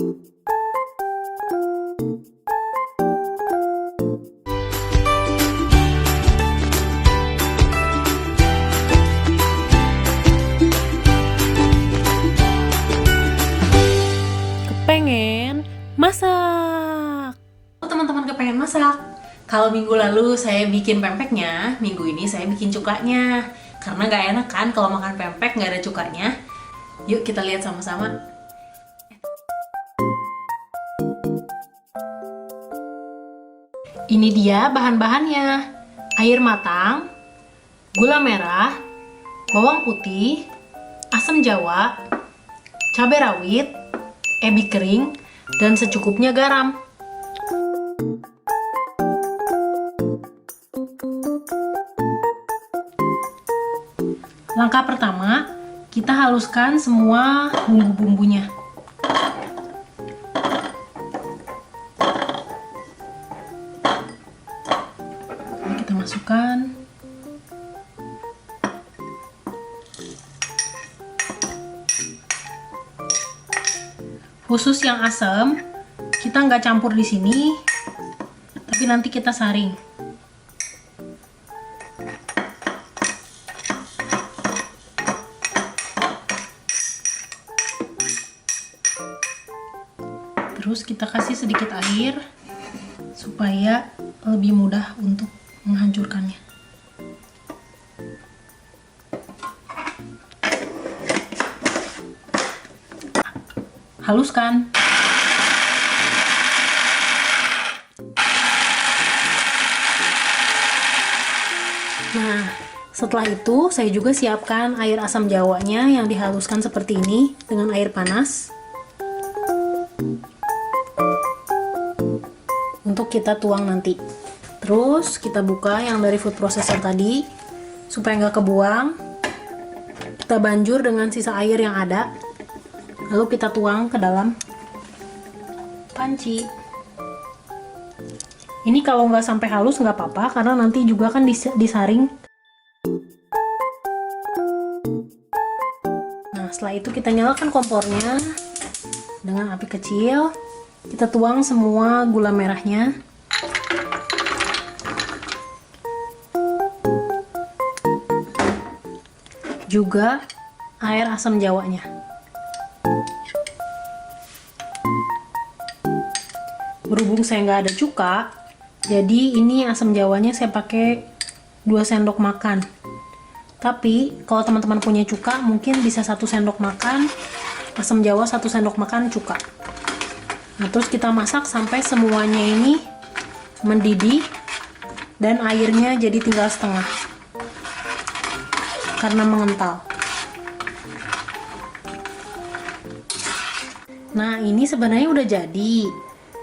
Kepengen masak. Teman-teman kepengen masak. Kalau minggu lalu saya bikin pempeknya, minggu ini saya bikin cukanya. Karena nggak enak kan kalau makan pempek nggak ada cukanya. Yuk kita lihat sama-sama. Ini dia bahan-bahannya. Air matang, gula merah, bawang putih, asam jawa, cabai rawit, ebi kering, dan secukupnya garam. Langkah pertama, kita haluskan semua bumbu-bumbunya. Ini kita masukkan. Khusus yang asam, kita nggak campur di sini, tapi nanti kita saring. Terus kita kasih sedikit air supaya lebih mudah untuk menghancurkannya. Haluskan. Nah, setelah itu saya juga siapkan air asam jawanya yang dihaluskan seperti ini dengan air panas. Untuk kita tuang nanti. Terus kita buka yang dari food processor tadi supaya nggak kebuang. Kita banjur dengan sisa air yang ada. Lalu kita tuang ke dalam panci. Ini kalau nggak sampai halus nggak apa-apa karena nanti juga kan disaring. Nah setelah itu kita nyalakan kompornya dengan api kecil. Kita tuang semua gula merahnya. Juga air asam jawanya. Berhubung saya nggak ada cuka, jadi ini asam jawanya saya pakai 2 sendok makan. Tapi kalau teman-teman punya cuka, mungkin bisa 1 sendok makan asam jawa, 1 sendok makan cuka. Nah, terus kita masak sampai semuanya ini mendidih dan airnya jadi tinggal setengah karena mengental. Nah, ini sebenarnya udah jadi.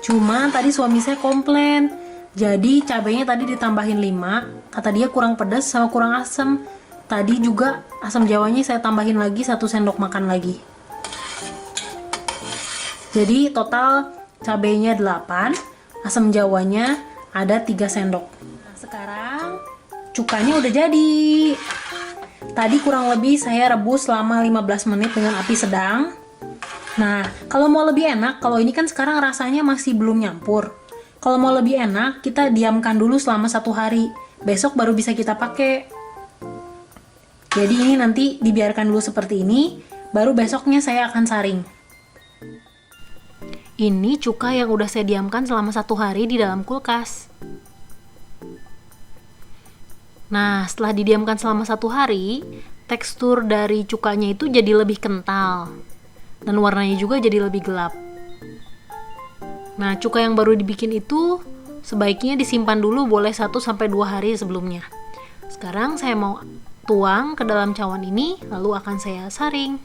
Cuma tadi suami saya komplain. Jadi cabainya tadi ditambahin 5. Kata dia kurang pedas sama kurang asam. Tadi juga asam jawanya saya tambahin lagi 1 sendok makan lagi. Jadi total cabainya 8, asam jawanya ada 3 sendok. Nah, sekarang cukanya udah jadi. Tadi kurang lebih saya rebus selama 15 menit dengan api sedang. Nah, kalau mau lebih enak, kalau ini kan sekarang rasanya masih belum nyampur. Kalau mau lebih enak, kita diamkan dulu selama 1 hari. Besok baru bisa kita pakai. Jadi ini nanti dibiarkan dulu seperti ini, baru besoknya saya akan saring. Ini cuka yang udah saya diamkan selama 1 hari di dalam kulkas. Nah, setelah didiamkan selama 1 hari, tekstur dari cukanya itu jadi lebih kental. Dan warnanya juga jadi lebih gelap. Nah, cuka yang baru dibikin itu sebaiknya disimpan dulu boleh 1-2 hari sebelumnya. Sekarang saya mau tuang ke dalam cawan ini, lalu akan saya saring.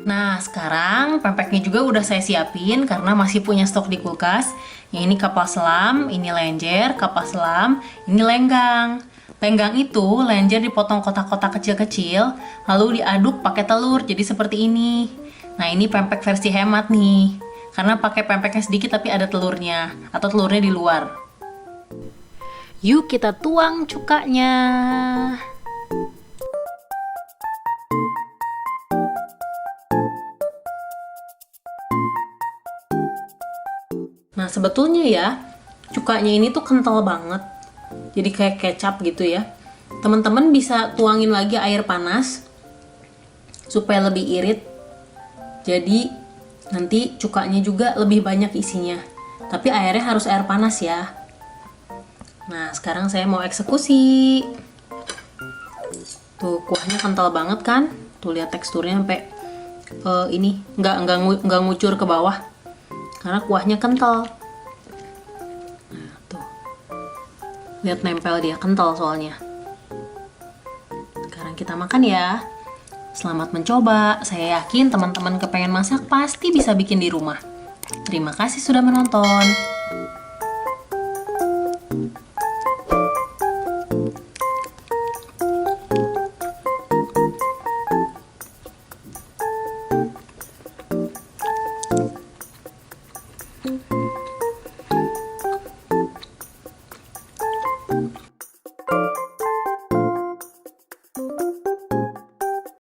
Nah, sekarang pempeknya juga udah saya siapin karena masih punya stok di kulkas. Yang ini kapal selam, ini lenjer, kapal selam, ini lenggang. Lenggang itu lenjer dipotong kotak-kotak kecil-kecil, lalu diaduk pakai telur jadi seperti ini. Nah, ini pempek versi hemat nih. Karena pakai pempeknya sedikit tapi ada telurnya atau telurnya di luar. Yuk kita tuang cukanya. Nah, sebetulnya ya, cukanya ini tuh kental banget. Jadi kayak kecap gitu ya. Teman-teman bisa tuangin lagi air panas supaya lebih irit. Jadi nanti cukanya juga lebih banyak isinya. Tapi airnya harus air panas ya. Nah, sekarang saya mau eksekusi. Tuh, kuahnya kental banget kan? Tuh, lihat teksturnya sampai ini nggak ngucur ke bawah. Karena kuahnya kental. Nah, tuh. Lihat nempel dia, kental soalnya. Sekarang kita makan ya. Selamat mencoba. Saya yakin teman-teman kepengen masak pasti bisa bikin di rumah. Terima kasih sudah menonton.